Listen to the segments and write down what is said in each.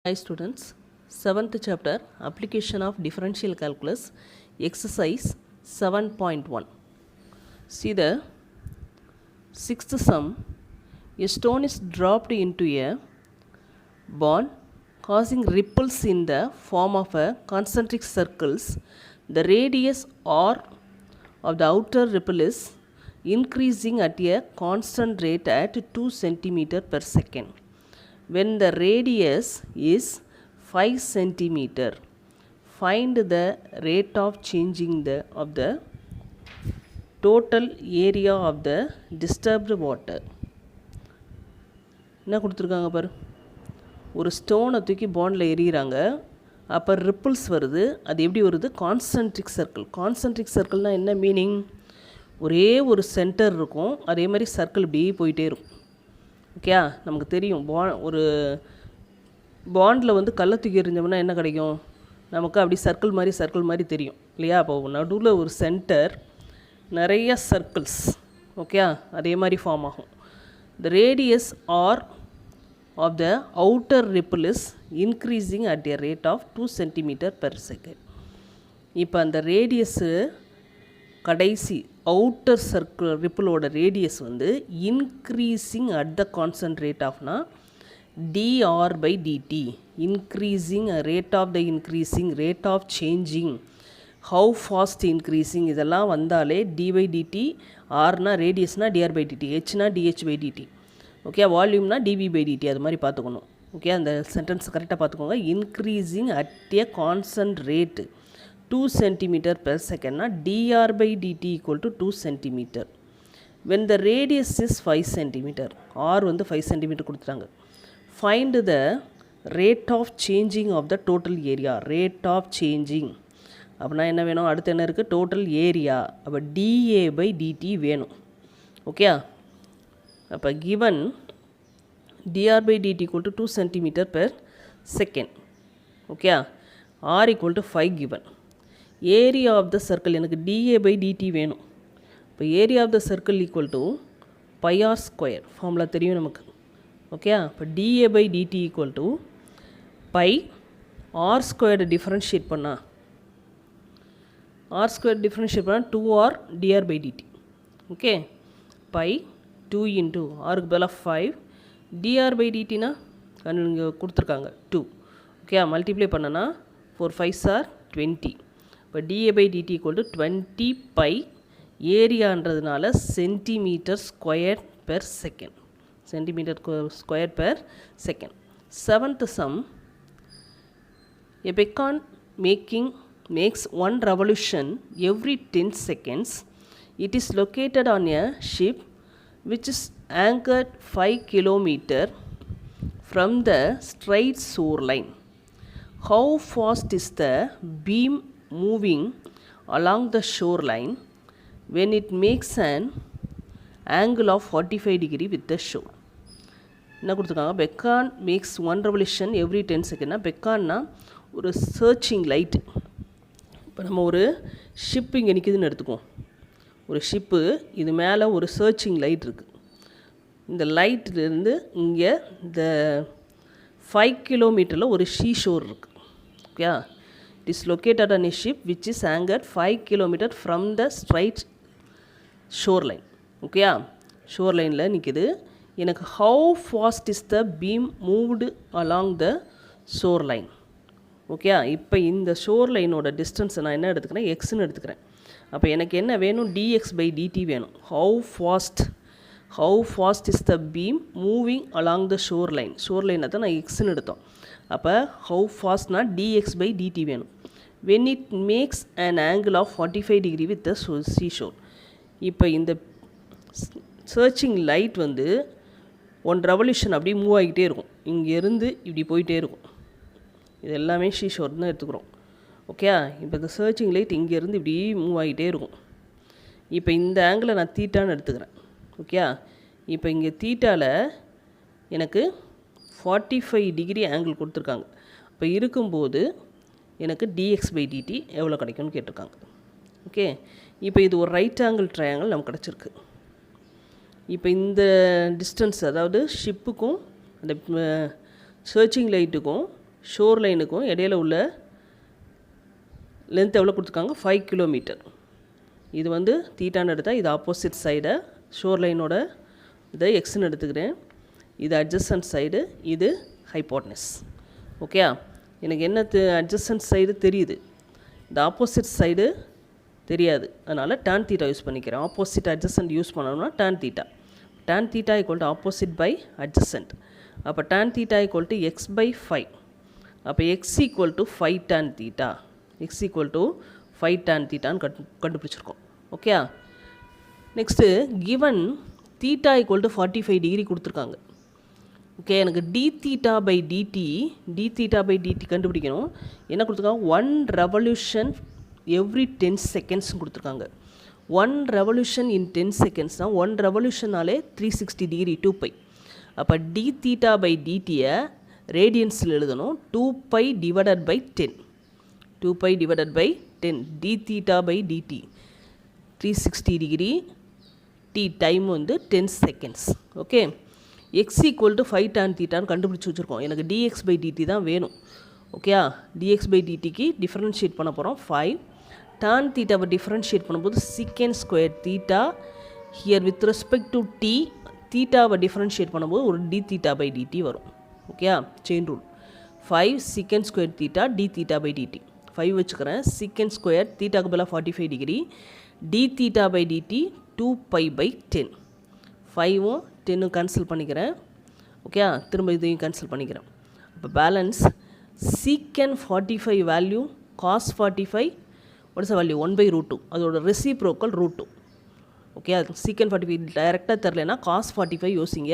Hi students, 7th chapter Application of Differential Calculus Exercise 7.1. See the 6th sum. A stone is dropped into a pond causing ripples in the form of a concentric circles. The radius r of the outer ripple is increasing at a constant rate at 2 cm per second. When the radius is 5 centimeter, find the rate of changing of the total area of the disturbed water. என்ன கொடுத்துருக்காங்க பாரு, ஒரு ஸ்டோனை தூக்கி பாண்டில் எறிகிறாங்க, அப்போ ripples வருது. அது எப்படி வருது? Concentric circle. கான்சென்ட்ரிக் சர்க்கிள்னால் என்ன மீனிங்? ஒரே ஒரு சென்டர் இருக்கும், அதே மாதிரி சர்க்கிள் இப்படியே போயிட்டே இருக்கும். ஓகே, நமக்கு தெரியும் ஒரு பாண்டில் வந்து கல்லை தூக்கி எறிஞ்சோம்னா என்ன கிடைக்கும்? நமக்கு அப்படி சர்க்கிள் மாதிரி தெரியும் இல்லையா? அப்போ நடுவில் ஒரு சென்டர், நிறைய சர்க்கிள்ஸ், ஓகே, அதே மாதிரி ஃபார்ம் ஆகும். The radius r of the outer ripple is increasing at a rate of 2 centimetre per second. இப்போ அந்த ரேடியஸு கடைசி அவுட்டர் சர்க்கிள் ரிப்பிளோட ரேடியஸ் வந்து increasing at the constant rate ஆஃப்னா dr by dt. Increasing rate of the increasing rate of changing, how fast increasing, இதெல்லாம் வந்தாலே d by d t. ஆர்னா ரேடியஸ்னா டிஆர் பை டிடி, ஹெச்னா டிஹெச் பை டிடி, ஓகே, வால்யூம்னா d v by d t. அது மாதிரி பார்த்துக்கணும். ஓகே, அந்த சென்டென்ஸ் கரெக்டாக பார்த்துக்கோங்க. Increasing at a constant rate 2 centimeter per second na dr by dt equal to 2 centimeter. When the radius is 5 centimeter, r வந்து 5 centimeter கொடுத்துட்டாங்க. Find the rate of changing of the total area. Rate of changing அப்படின்னா என்ன வேணும்? அடுத்து என்ன இருக்குது? Total area. அப்போ dA by dt வேணும். ஓகே, அப்போ given dr by dt equal to 2 centimeter per second. Okay, r equal to 5 given. Area of the circle எனக்கு dA by dt வேணும். இப்போ area of the circle equal to pi r square, formula தெரியும் நமக்கு. Okay, இப்போ dA by dt equal to pi r squared differentiate பண்ணால், r square differentiate பண்ணால் 2r dr by dt. Okay, pi 2 into ஆருக்கு பதிலாக 5 dr by dtனா இங்கே கொடுத்துருக்காங்க 2. Okay, multiply பண்ணனா 4 5s are 20. இப்போ dA by dt equal to 20 pi ஏரியான்றதுனால centimetre square per second. Centimetre square per second. 7th sum. A beacon makes one revolution every 10 seconds. It is located on a ship which is anchored 5 km from the straight shoreline. How fast is the beam moving along the shoreline when it makes an angle of 45 degree with the shore? என்ன கொடுத்துருக்காங்க? பெக்கான் maths 1 revolution every 10 செகண்ட்னா, பெக்கான்னா ஒரு searching light. இப்போ நம்ம ஒரு ship இங்கே நிற்கிதுன்னு எடுத்துக்குவோம். ஒரு ship, இது மேலே ஒரு சர்ச்சிங் லைட் இருக்குது. இந்த லைட்லேருந்து இங்கே இந்த 5 கிலோமீட்டரில் ஒரு ஷோர் இருக்குது. Okay, it is located on a ship which is anchored 5 km from the straight shoreline. Okay, ஷோர்லைனில் நிற்கிது. எனக்கு how fast is the beam moved along the shoreline. Okay, இப்போ இந்த ஷோர்லைனோட டிஸ்டன்ஸை நான் என்ன எடுத்துக்கிறேன்? எக்ஸ்ன்னு எடுத்துக்கிறேன். அப்போ எனக்கு என்ன வேணும்? dx by dt வேணும். how fast is the beam moving along the shoreline. ஷோர்லைனை தான் நான் எக்ஸ்ன்னு எடுத்தோம். அப்போ ஹவு ஃபாஸ்ட்னா dx by dt வேணும். when it makes an angle of 45 degree with the seashore. இப்போ இந்த சர்ச்சிங் லைட் வந்து 1 ரெவல்யூஷன் அப்படியே மூவ் ஆகிட்டே இருக்கும். இங்கேருந்து இப்படி போயிட்டே இருக்கும். இது எல்லாமே ஷீஷோர் தான் எடுத்துக்கிறோம். ஓகே, இப்போ இந்த சர்ச்சிங் லைட் இங்கேருந்து இப்படி மூவ் ஆகிட்டே இருக்கும். இப்போ இந்த ஆங்கிளை நான் தீட்டான்னு எடுத்துக்கிறேன். ஓகே, இப்போ இங்கே தீட்டாவில் எனக்கு 45 டிகிரி ஆங்கிள் கொடுத்துருக்காங்க. இப்போ இருக்கும்போது எனக்கு dx by dt எவ்வளோ கிடைக்கும்னு கேட்டிருக்காங்க. ஓகே, இப்போ இது ஒரு ரைட் ஆங்கிள் ட்ரையாங்கிள் நமக்கு கிடச்சிருக்கு. இப்போ இந்த டிஸ்டன்ஸ், அதாவது ஷிப்புக்கும் அந்த சர்ச்சிங் லைட்டுக்கும் ஷோர் லைனுக்கும் இடையில உள்ள லென்த் எவ்வளோ கொடுத்துருக்காங்க 5 கிலோமீட்டர். இது வந்து தீட்டான்னு எடுத்தால் இது ஆப்போசிட் சைடை ஷோர் லைனோட இதை எக்ஸ்ன்னு எடுத்துக்கிறேன். இது அட்ஜசன்ட் சைடு, இது ஹைப்போட்னஸ். ஓகே, எனக்கு என்ன அட்ஜசன்ட் சைடு தெரியுது, இந்த ஆப்போசிட் சைடு தெரியாது. அதனால் tan தீட்டா யூஸ் பண்ணிக்கிறேன். ஆப்போசிட் அட்ஜசன்ட் யூஸ் பண்ணணும்னா tan theta. tan theta equal to opposite by adjacent. அப்போ tan theta equal to x by 5. அப்போ x equal to 5 tan theta. X equal to 5 tan தீட்டான்னு கண்டுபிடிச்சிருக்கோம். Okay, next given theta equal to 45 degree கொடுத்துருக்காங்க. Okay, எனக்கு d theta by dt கண்டுபிடிக்கணும். என்ன கொடுத்துருக்காங்க, 1 revolution every 10 seconds கொடுத்துருக்காங்க. 1 ரெவல்யூஷன் இன் 10 செகண்ட்ஸ்னால் 1 ரெவல்யூஷனாலே 360 degree 2π. அப்போ டி தீட்டா பை டிடியை ரேடியன்ஸில் எழுதணும். 2π divided by 10. 2π divided by 10. D theta by d t 360 degree, d time வந்து 10 seconds. Okay, x equal to 5 tan தீட்டான்னு கண்டுபிடிச்சி வச்சுருக்கோம். எனக்கு டிஎக்ஸ் பை டிடி தான் வேணும். ஓகே, டிஎக்ஸ் பை டிடிக்கு டிஃப்ரென்ஷியேட் பண்ண போகிறோம் 5. tan தீட்டாவை டிஃப்ரென்ஷியேட் பண்ணும்போது secant square theta. Here with respect to d தீட்டாவை டிஃப்ரென்ஷியேட் பண்ணும்போது ஒரு டி தீட்டா பை டிடி வரும். Okay, chain rule 5 secant square theta d theta by d t. 5 வச்சுக்கிறேன். secant ஸ்கொயர் தீட்டாக்கு பதிலாக 45 degree, d theta by d t 2π by 10. 5ம் 10ம் கேன்சல் பண்ணிக்கிறேன். ஓகே, திரும்ப இதையும் கேன்சல் பண்ணிக்கிறேன். அப்போ balance secant 45 value cos 45 what is the value 1/√2. அதோட ரெசிப்ரோக்கல் √2. ஓகே, அது secant 45 டைரெக்டாக தெரிலனா cos 45 யோசிங்க.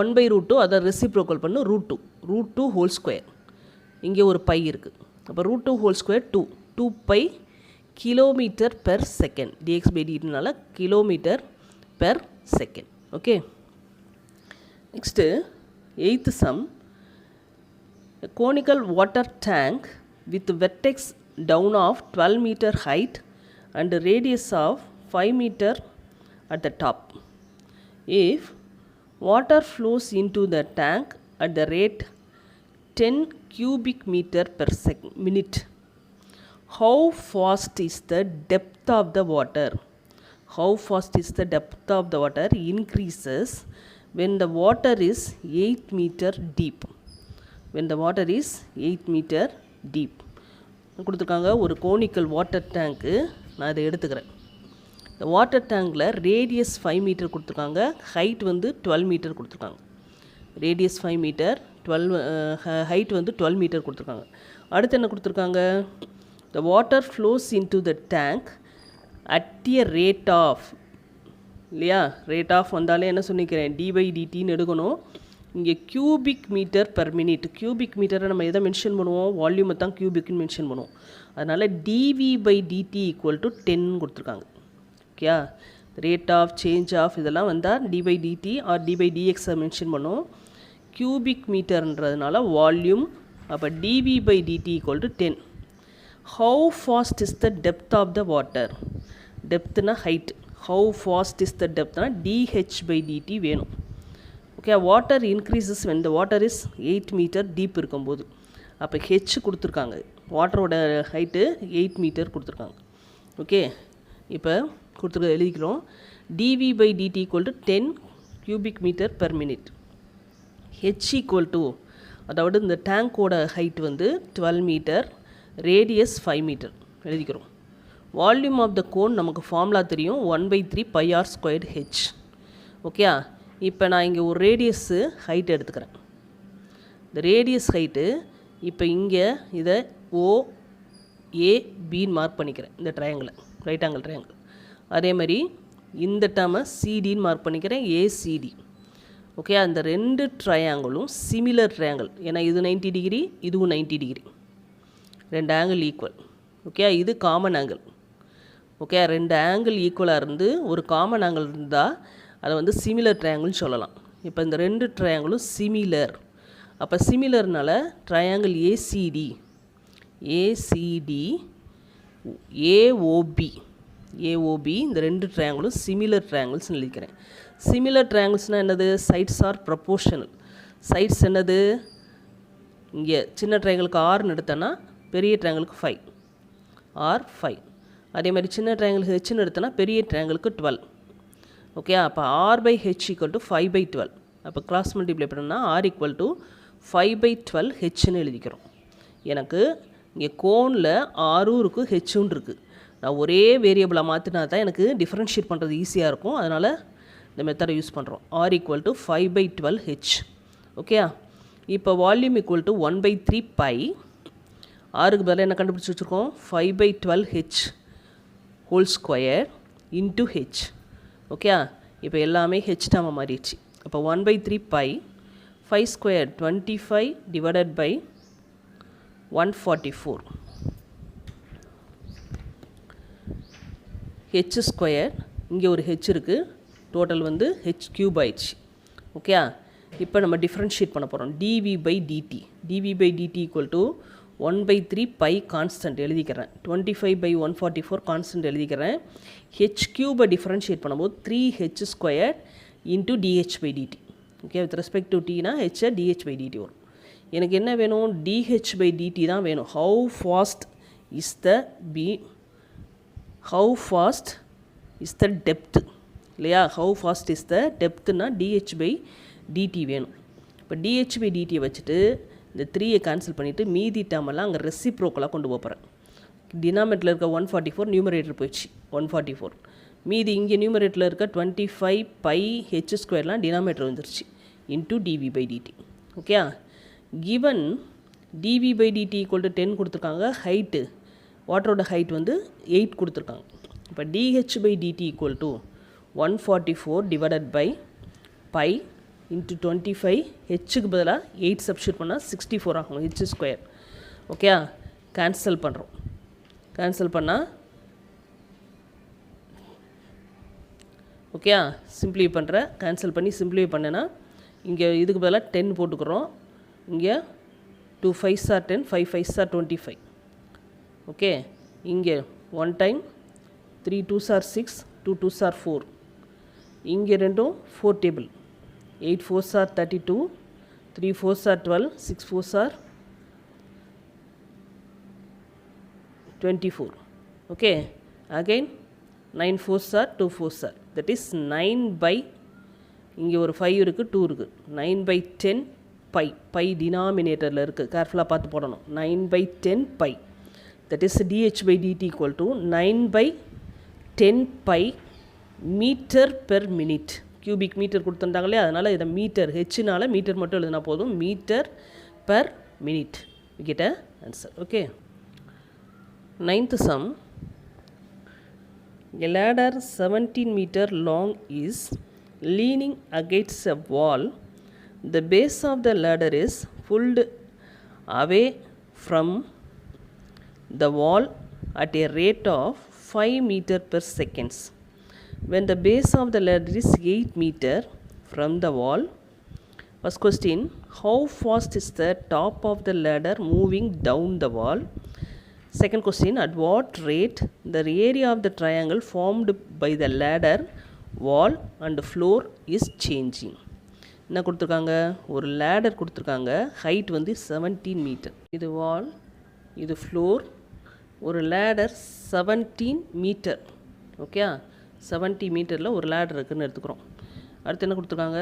1/√2 அதை ரெசிப்ரோக்கல் பண்ணு √2 ஹோல் ஸ்கொயர். இங்கே ஒரு பை இருக்குது. அப்போ √2 whole square 2π kilometre per second. D x by டிடினால kilometre per second. Okay, next 8th sum. A conical water tank with vertex down of 12 meter height and radius of 5 meter at the top. If water flows into the tank at the rate 10 cubic meter per minute, how fast is the depth of the water? How fast is the depth of the water increases when the water is 8 meter deep. When the water is 8 meter deep. கொடுத்துருக்காங்க ஒரு conical water டேங்க்கு. நான் இதை எடுத்துக்கிறேன். இந்த water டேங்கில் radius 5 metre கொடுத்துருக்காங்க, height வந்து 12 metre கொடுத்துருக்காங்க. ரேடியஸ் 5 மீட்டர், 12 ஹைட் வந்து 12 மீட்டர் கொடுத்துருக்காங்க. அடுத்து என்ன கொடுத்துருக்காங்க, the water flows into the tank at a rate of, இல்லையா, ரேட் ஆஃப் வந்தாலே என்ன சொல்லிக்கிறேன், dy/dt எடுக்கணும். இங்கே cubic metre per minute. Cubic மீட்டரை நம்ம எதை மென்ஷன் பண்ணுவோம், வால்யூமை தான் கியூபிக்னு மென்ஷன் பண்ணுவோம். அதனால் dv/dt ஈக்குவல் டு 10 கொடுத்துருக்காங்க. Okay, rate of change of இதெல்லாம் வந்தால் dy/dt ஆர் dy/dxை மென்ஷன் பண்ணுவோம். கியூபிக் மீட்டர்ன்றதுனால வால்யூம். அப்போ dv/dt equal to 10. How fast is the depth of the water? டெப்த்னா height. How fast is the depthனா dh/dt வேணும். ஓகே, water increases when the water is 8 metre deep இருக்கும்போது. அப்போ ஹெச் கொடுத்துருக்காங்க, வாட்டரோட ஹைட்டு 8 மீட்டர் கொடுத்துருக்காங்க. ஓகே, இப்போ கொடுத்துருக்க எழுதிக்கிறோம். dv/dt equal to 10 cubic metre per minute. H equal to, அதாவது இந்த டேங்கோட ஹைட் வந்து 12 மீட்டர், ரேடியஸ் 5 மீட்டர் எழுதிக்கிறோம். வால்யூம் ஆஃப் த கோன் நமக்கு ஃபார்முலா தெரியும், 1/3 πr² h. ஓகே, இப்போ நான் இங்கே ஒரு ரேடியஸு ஹைட் எடுத்துக்கிறேன். இந்த ரேடியஸ் ஹைட்டு இப்போ இங்கே இதை OABன்னு மார்க் பண்ணிக்கிறேன். இந்த ட்ரையாங்கிள், ரைட் ஆங்கிள் ட்ரையாங்கிள். அதே மாதிரி இந்த டேர்மை சிடின்னு மார்க் பண்ணிக்கிறேன், ACD. ஓகே, அந்த ரெண்டு ட்ரையாங்கிளும் சிமிலர் ட்ரையாங்கிள். ஏன்னா இது 90 டிகிரி, இதுவும் 90 டிகிரி. ரெண்டு ஆங்கிள் ஈக்குவல். ஓகே, இது காமன் ஆங்கிள். ஓகே, ரெண்டு ஆங்கிள் ஈக்குவலாக இருந்து ஒரு காமன் ஆங்கிள் இருந்தால் அதை வந்து சிமிலர் ட்ரையாங்கிள்னு சொல்லலாம். இப்போ இந்த ரெண்டு ட்ரையாங்கிளும் சிமிலர். அப்போ சிமிலர்னால ட்ரையாங்கிள் ACD, AOB இந்த ரெண்டு ட்ரையாங்கிளும் சிமிலர் ட்ரையாங்கிள்ஸ்னு எழுதிக்கிறேன். சிமிலர் ட்ரையாங்கிள்ஸ்னால் என்னது, சைட்ஸ் ஆர் ப்ரப்போர்ஷனல். சைட்ஸ் என்னது, இங்கே சின்ன ட்ரையாங்கிளுக்கு ஆர்னு எடுத்தேன்னா பெரிய ட்ரையாங்கிளுக்கு 5 ஆர் 5. அதே மாதிரி சின்ன ட்ரையாங்கிள் ஹெச்னு எடுத்தேன்னா பெரிய ட்ரையாங்கிளுக்கு 12. ஓகே, அப்போ r/h = 5/12. அப்போ கிராஸ் மல்டிப்ளை பண்ணோம்னா r = 5/12 ஹெச்னு எழுதிக்கிறோம். எனக்கு இங்கே கோனில் ஆரும் இருக்குது ஹெச்சும் இருக்குது. நான் ஒரே வேரியபிளாக மாற்றினா தான் எனக்கு டிஃப்ரென்ஷியேட் பண்ணுறது ஈஸியாக இருக்கும். அதனால் இந்த மெத்தடை யூஸ் பண்ணுறோம். r = 5/12 h. ஓகே, இப்போ வால்யூம் = 1/3 பை. ஆருக்கு பதிலாக என்ன கண்டுபிடிச்சி வச்சுருக்கோம்? 5/12 h whole square into h. Okay, இப்போ எல்லாமே ஹெச் டேர்மாக மாறிடுச்சு. அப்போ 1/3 pi 5 square 25 divided by 144 h square. இங்கே ஒரு ஹெச் இருக்குது, டோட்டல் வந்து ஹெச் கியூப் ஆயிடுச்சு. ஓகே, இப்போ நம்ம டிஃப்ரென்ஷியேட் பண்ண போகிறோம். dv/dt. dv/dt = 1/3 பை கான்ஸ்டன்ட் எழுதிக்கிறேன். 25/144 கான்ஸ்டன்ட் எழுதிக்கிறேன். ஹெச் கியூபை டிஃப்ரென்ஷியேட் பண்ணும்போது 3h square into dh/dt. Okay, with respect to டீனா ஹெச்சை dh/dt வரும். எனக்கு என்ன வேணும்? dh/dt தான் வேணும். How fast is the depth இல்லையா? ஹவு ஃபாஸ்ட் இஸ் த டெப்த்னா dh/dt வேணும். இப்போ dh/dt வச்சுட்டு இந்த 3யை கேன்சல் பண்ணிவிட்டு மீதி டேர்மெல்லாம் அங்கே ரெசிப்ரோக்கலாக கொண்டு போகிறேன். டினாமினேட்டரில் இருக்க 144 நியூமரேட்டர் போயிடுச்சு 144. மீதி இங்கே நியூமரேட்டரில் இருக்க 25 பை ஹெச் ஸ்கொயர்லாம் டினாமினேட்டர் வந்துருச்சு into dv/dt. Okay, given dv/dt = 10 கொடுத்துருக்காங்க. ஹைட்டு வாட்டரோட ஹைட் வந்து 8 கொடுத்துருக்காங்க. இப்போ dh/dt = 144 divided by pi into 25. ஹெச்சுக்கு பதிலாக 8 சப்ஸ்டியூட் பண்ணால் 64 ஆகும் ஹெச் ஸ்கொயர். ஓகே, கேன்சல் பண்ணுறோம். கேன்சல் பண்ணால் ஓகே சிம்பிளி பண்ணுறேன். கேன்சல் பண்ணி சிம்பிளி பண்ணேன்னா இங்கே இதுக்கு பதிலாக 10 போட்டுக்கிறோம். இங்கே 2 5s are 10, 5 5s are 25. Okay, இங்கே 1 time 3 2s are 6, 2 2s are 4. இங்கே ரெண்டும் 4 table. 8 4s are 32, 3 4s are 12, 6 4s are 24. Okay, again 9 4s are 2 4s are, that is 9 by இங்கே ஒரு 5 இருக்குது 2 இருக்குது. 9/10 பை. பை டினாமினேட்டரில் இருக்குது, கேர்ஃபுல்லாக பார்த்து போடணும். 9/10 pi, that is dh/dt = 9/10 pi metre per minute. Cubic metre கொடுத்துட்டாங்களே, அதனால் இதை மீட்டர் ஹெச்னால மீட்டர் மட்டும் எழுதினா போதும். Metre per minute. we get a answer. Okay, 9th sum. A ladder 17 meter long is leaning against a wall. The base of the ladder is pulled away from the wall at a rate of 5 meter per seconds. When the base of the ladder is 8 meter from the wall. First question, how fast is the top of the ladder moving down the wall? Second question, at what rate the area of the triangle formed by the ladder, wall and floor is changing? என்ன கொடுத்துருக்காங்க? ஒரு ladder கொடுத்துருக்காங்க. Height வந்து 17 metre. இது வால், இது floor. ஒரு ladder 17 metre. Okay, 70 மீட்டரில் ஒரு லேடர் இருக்குதுன்னு எடுத்துக்கிறோம். அடுத்து என்ன கொடுத்துருக்காங்க?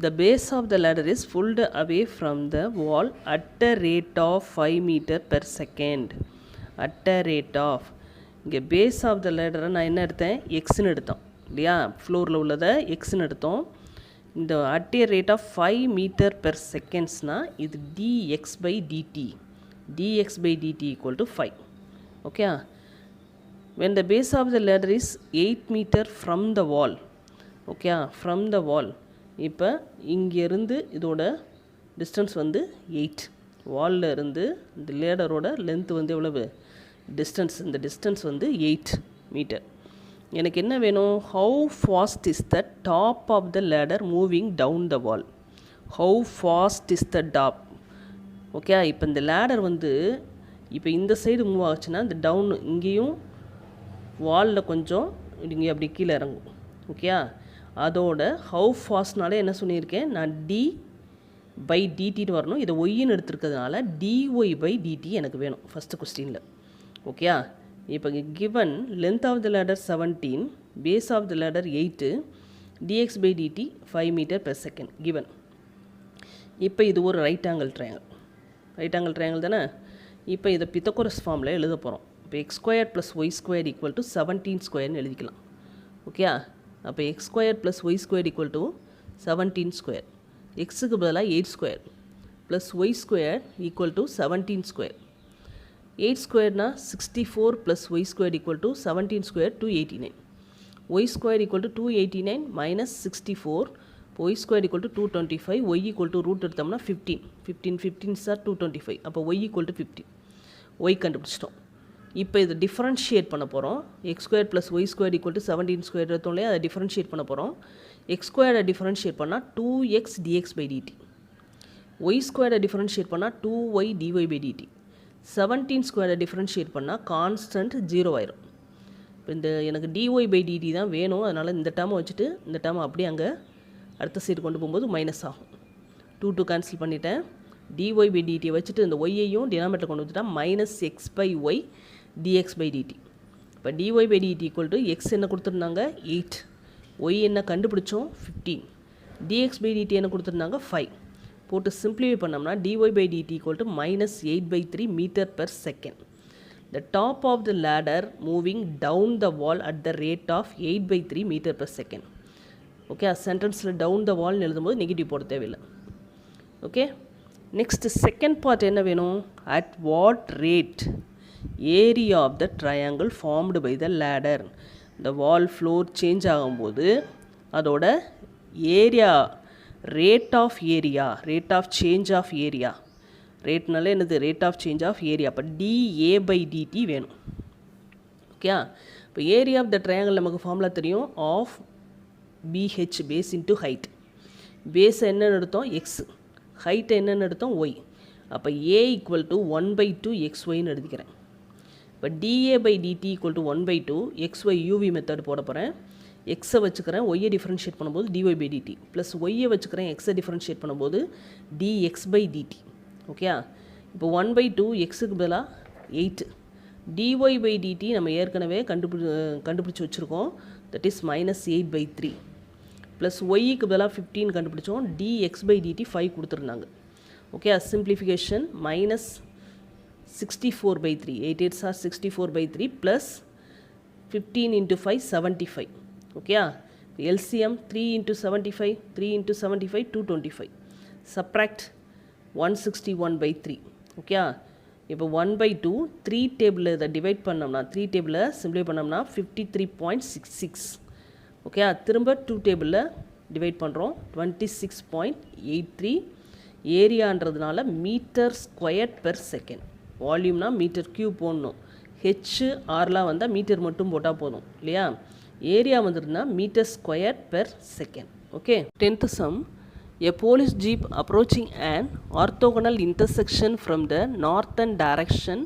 The base of the ladder is pulled away from the wall at a rate of 5 meter per second. At a rate of, இங்கே பேஸ் ஆஃப் த லேடரை நான் என்ன எடுத்தேன்? எக்ஸ்ன்னு எடுத்தோம் இல்லையா? ஃப்ளோரில் உள்ளதை எக்ஸ்ன்னு எடுத்தோம். இந்த at a rate of 5 meter per secondsனால் இது dx/dt. dx/dt = 5. Okay, when the base of the ladder is 8 meter from the wall. Okay, from the wall. இப்போ இங்கேருந்து இதோட டிஸ்டன்ஸ் வந்து 8. வாலில் இருந்து இந்த லேடரோட லென்த் வந்து எவ்வளவு டிஸ்டன்ஸ்? இந்த டிஸ்டன்ஸ் வந்து 8 மீட்டர். எனக்கு என்ன வேணும்? How fast is the top of the ladder moving down the wall? How fast is the top? Okay, இப்போ இந்த லேடர் வந்து இப்போ இந்த சைடு மூவ் ஆச்சுன்னா இந்த டவுன் இங்கேயும் வாலில் கொஞ்சம் இங்கே அப்படி கீழே இறங்கும். ஓகே, அதோட ஹவு ஃபாஸ்ட்னாலே என்ன சொல்லியிருக்கேன் நான்? பை டிடின்னு வரணும். இதை ஒய்ன்னு எடுத்துருக்கிறதுனால டிஒய் பை டிடி எனக்கு வேணும் ஃபஸ்ட்டு கொஸ்டினில். ஓகேயா? இப்போ given length of the ladder 17, base of the ladder 8, dx by dt 5 meter per second given. இப்போ இது ஒரு ரைட் ஆங்கிள் ட்ரையாங்கிள் தானே. இப்போ இதை பித்தகோரஸ் ஃபார்மில் எழுத போகிறோம். இப்போ x square plus y square equal to 17 ஸ்கொயர்னு எழுதிக்கலாம். ஓகே, அப்போ x square plus y square equal to 17 square. எக்ஸுக்கு பதிலாக 8 square plus y square equal to 17 square. 8 ஸ்கொயர்னா 64 plus y square equal to 17 square 289. y square equal to 289 minus 64, y square equal to 225, y equal to root எடுத்தோம்னா 15 sir 225, அப்போ y equal to 15, y கண்டுபிடிச்சிட்டோம். இப்போ இதை differentiate பண்ண போகிறோம். X square plus y square equal to 17 square எடுத்தோம் இல்லையா, அதை டிஃபரன்ஷியேட் பண்ண போகிறோம். எக்ஸ் ஸ்கொயரை டிஃபரன்ஷியேட் பண்ணால் 2x dx by dt, y ஸ்கொயரை டிஃபரன்ஷியேட் பண்ணால் 2y dy by dt, 17 ஸ்கொயரை டிஃபரன்ஷியேட் பண்ணால் கான்ஸ்டன்ட் 0 ஆயிரும். இப்போ இந்த எனக்கு dy by dt தான் வேணும், அதனால் இந்த டேர்மை வச்சுட்டு இந்த டேர்மை அப்படியே அங்கே அடுத்த சைடு கொண்டு போகும்போது மைனஸ் ஆகும். 2 கேன்சல் பண்ணிட்டேன். dy by dt வச்சுட்டு இந்த ஒய்யையும் டினாமேட்டர் கொண்டு வந்துட்டா minus x by y dx by dt. இப்போ dy by dt equal to x என்ன கொடுத்துருந்தாங்க 8, ஒய் என்ன கண்டுபிடிச்சோம் 15, dx by dt என்ன கொடுத்துருந்தாங்க 5. போட்டு சிம்பிளிஃபை பண்ணோம்னா dy by dt equal to minus 8/3 metre per second. The top of the ladder moving down the wall at the rate of 8/3 meter per second. Okay, sentenceல down the wall எழுதும்போது negative போட தேவையில்லை. Okay, next second part என்ன வேணும்? at what rate area of the triangle formed by the ladder. the wall floor change ஆகும்போது அதோட area, rate of area, rate of change of area, ரேட்னால என்னது rate of change of area. அப்போ dA by dt வேணும். Okay, இப்போ area of the triangle நமக்கு formula தெரியும், half BH base into height. Base என்னென்னு எடுத்தோம் எக்ஸ், ஹைட்டை என்னென்னு எடுத்தோம் ஒய். அப்போ A ஈக்குவல் டு 1/2 XYன்னு எடுத்துக்கிறேன். இப்போ dA by dt equal to 1/2 XY UV method போட போகிறேன். எக்ஸை வச்சுக்கிறேன், ஒய்யை டிஃப்ரென்ஷியேட் பண்ணும்போது dy by dt ப்ளஸ் ஒய்யை வச்சுக்கிறேன், எக்ஸை டிஃப்ரென்ஷியேட் பண்ணும்போது dx by dt. ஓகே, இப்போ 1/2 எக்ஸுக்கு பதிலாக 8, dy by dt நம்ம ஏற்கனவே கண்டுபிடிச்சி வச்சுருக்கோம், தட் இஸ் மைனஸ் 8/3 ப்ளஸ் ஒய்க்கு பதிலாக 15 கண்டுபிடிச்சோம், dx by dt 5 கொடுத்துருந்தாங்க. Okay, simplification minus 64/3, 8 8s are 64/3 plus 15 into 5 75. Okay, LCM 3 into 75, 3 into 75 225, subtract 161/3. Okay, இப்போ 1/2 3 டேபிளில் இதை டிவைட் பண்ணோம்னா, 3 டேபிளில் சிம்பிளிஃபை பண்ணோம்னா 53.66. ஓகே, திரும்ப 2 டேபிளில் டிவைட் பண்ணுறோம் 26.83. ஏரியான்றதுனால மீட்டர் ஸ்கொயர் பெர் செகண்ட், வால்யூம்னா மீட்டர் கியூப் போடணும், ஹெச்ஆர்லாம் வந்தால் மீட்டர் மட்டும் போட்டால் போதும் இல்லையா. ஏரியா வந்துருந்தா metre square per second. Okay, 10th sum. A police jeep approaching an orthogonal intersection from the northern direction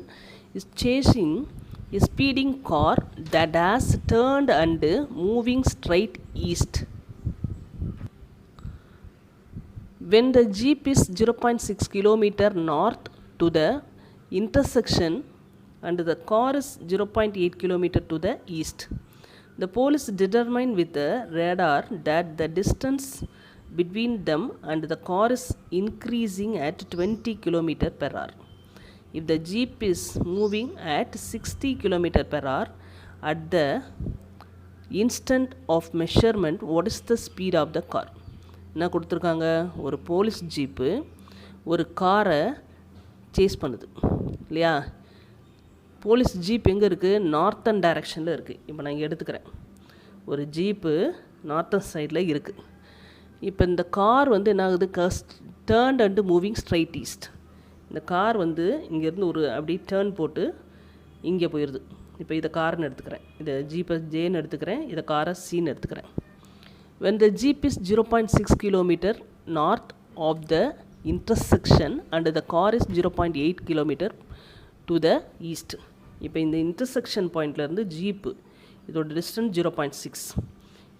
is chasing a speeding car that has turned and moving straight east. When the jeep is 0.6 km north to the intersection and the car is 0.8 km to the east, the police determine with the radar that the distance between them and the car is increasing at 20 km per hour. If the jeep is moving at 60 km per hour at the instant of measurement, what is the speed of the car? என்ன கொடுத்துருக்காங்க, ஒரு police jeep ஒரு காரை chase பண்ணுது இல்லையா. Police jeep எங்கே இருக்குது? Northern டைரக்ஷனில் இருக்குது. இப்போ நான் இங்கே எடுத்துக்கிறேன், ஒரு ஜீப்பு நார்த்தன் சைடில் இருக்குது. இப்போ இந்த கார் வந்து என்ன ஆகுது, turned and moving straight east. இந்த கார் வந்து இங்கேருந்து ஒரு அப்படி டேர்ன் போட்டு இங்கே போயிடுது. இப்போ இதை கார்னு எடுத்துக்கிறேன், இதை ஜீப்பை ஜேன்னு எடுத்துக்கிறேன், இதை காரை சின்னு எடுத்துக்கிறேன். when the jeep is 0.6 km north of the intersection and the car is 0.8 km to the east. இப்போ இந்த இன்டர்செக்ஷன் பாயிண்ட்லேருந்து ஜீப்பு இதோட டிஸ்டன்ஸ் 0.6,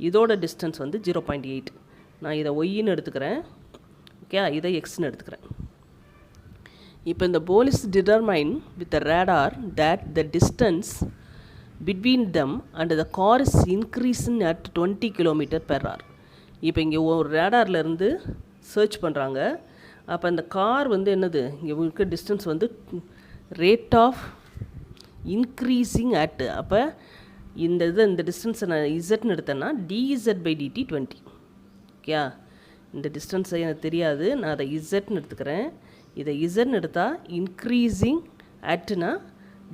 இதோட டிஸ்டன்ஸ் வந்து 0.8. நான் இதை ஒய்ன்னு எடுத்துக்கிறேன், ஓகே, இதை எக்ஸ்ன்னு எடுத்துக்கிறேன். இப்போ இந்த police determine with the radar that the distance between them and the car is increasing at 20 km/h. இப்போ இங்கே ஒரு ரேடார்லேருந்து சர்ச் பண்ணுறாங்க. அப்போ அந்த கார் வந்து என்னது, இங்கே இருக்க டிஸ்டன்ஸ் வந்து ரேட் ஆஃப் இன்க்ரீஸிங் அட். அப்போ இந்த டிஸ்டன்ஸை நான் இசட்னு எடுத்தேன்னா dz/dt 20. ஓகே, இந்த டிஸ்டன்ஸை எனக்கு தெரியாது, நான் அதை இசட்னு எடுத்துக்கிறேன். இதை இசட்னு எடுத்தால் increasing அட்னா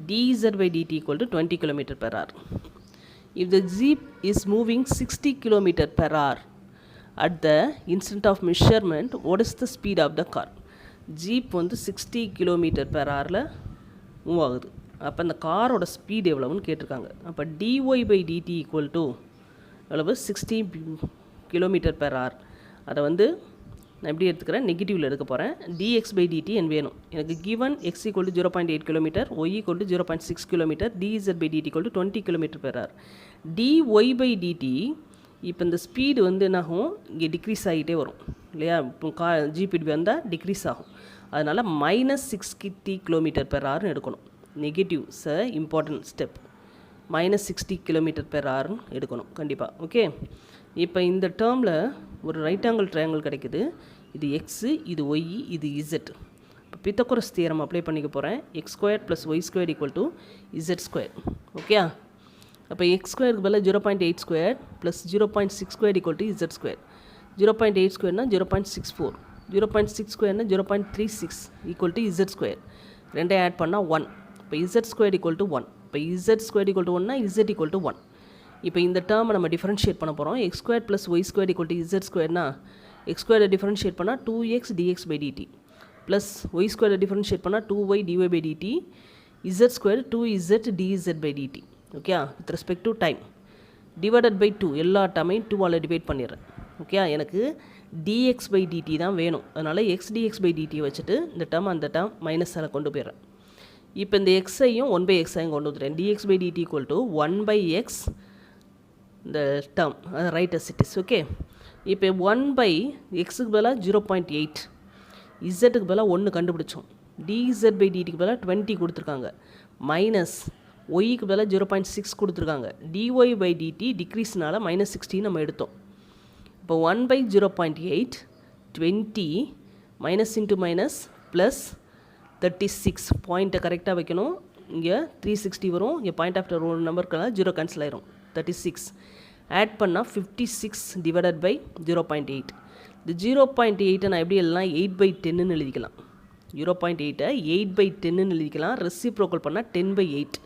dz/dt equal to 20 km/h. If the jeep is moving 60 km/h at the instant of measurement, what is the speed of the car? Jeep வந்து 60 km/h மூவ் ஆகுது. அப்போ அந்த காரோட ஸ்பீடு எவ்வளவுன்னு கேட்டிருக்காங்க. அப்போ dy/dt equal to எவ்வளவு 60 km/h. அதை வந்து நான் எப்படி எடுத்துக்கிறேன், நெகட்டிவில் எடுக்க போகிறேன். dx/dt எனக்கு வேணும். எனக்கு given x equal to 0.8 km, y equal to 0.6 km, dz/dt equal to 20 km/h. dy/dt இப்போ இந்த ஸ்பீடு வந்து என்னாகும், இங்கே டிக்ரீஸ் ஆகிட்டே வரும் இல்லையா. இப்போ ஜிபிடி வந்தால் டிக்ரீஸ் ஆகும். அதனால் -60 km/h எடுக்கணும். Negative important step. -60 km/h எடுக்கணும் கண்டிப்பாக. ஓகே, இப்போ இந்த டேர்மில் ஒரு ரைட் ஆங்கிள் ட்ரையாங்கிள் கிடைக்குது. இது எக்ஸு, இது ஒய், இது இசட். இப்போ பித்தகோரஸ் தியரம் அப்ளை பண்ணிக்க போகிறேன். x² + y² = z². ஓகே, அப்போ x² பதிலாக 0.8² + 0.6² = z². 0.8²0.64, 0.6²0.36 = z². ரெண்டையும் ஆட் பண்ணால் 1. இப்போ z² = 1. இப்போ z² = 1னா z = 1. இப்போ இந்த டேர்மை நம்ம டிஃபரன்ஷியேட் பண்ண போகிறோம். x² + y² = z²னா x² டிஃபரன்ஷியேட் பண்ணால் 2x dx/dt plus y² differentiate பண்ணால் 2y dy/dt, z² 2z dz/dt. ஓகே, with respect to time divided by 2. எல்லா டேர்மையும் 2ஆல் டிவைட் பண்ணிடுறேன். ஓகே, எனக்கு dx/dt தான் வேணும். அதனால் x dx/dt வச்சுட்டு இந்த டேர்ம் அந்த டேர்ம் மைனஸால் கொண்டு போயிடுறேன். இப்போ இந்த எக்ஸையும் 1/x கொண்டு வந்துடுறேன். dx/dt = 1/x இந்த term right as it is. Okay, இப்போ 1/xக்கு பதிலாக 0.8, இசட்டுக்கு பதிலாக 1 கண்டுபிடிச்சோம். dz/dtக்கு பதிலாக 20 கொடுத்துருக்காங்க. மைனஸ் ஒய்க்கு பதிலாக 0.6 கொடுத்துருக்காங்க. dy/dt டிக்ரீஸ்னால -60 நம்ம எடுத்தோம். இப்போ 1/0.8 20 மைனஸ் இன்ட்டு மைனஸ் ப்ளஸ் 36. பாயிண்ட்டை கரெக்டாக வைக்கணும். இங்கே 360 வரும். இங்கே பாயிண்ட் ஆஃப்டர் ஒரு நம்பருக்கெல்லாம் 0 கேன்சல் ஆயிரும். 36 ஆட் பண்ணால் 56 டிவைடட் பை 0.8. இந்த 0.8 நான் எப்படி எழுதலாம், 8/10ன்னு எழுதிக்கலாம். 0.8 8/10ன்னு எழுதிக்கலாம். ரெசிப்ரோக்கல் பண்ணால் 10/8.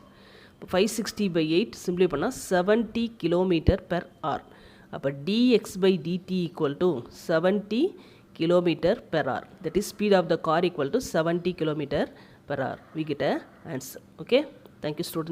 560/8 சிம்பிளை பண்ணால் 70 km/h. அப்போ dx/dt = 70 km/h. That is speed of the car = 70 km/h. We get an answer. Okay, thank you students.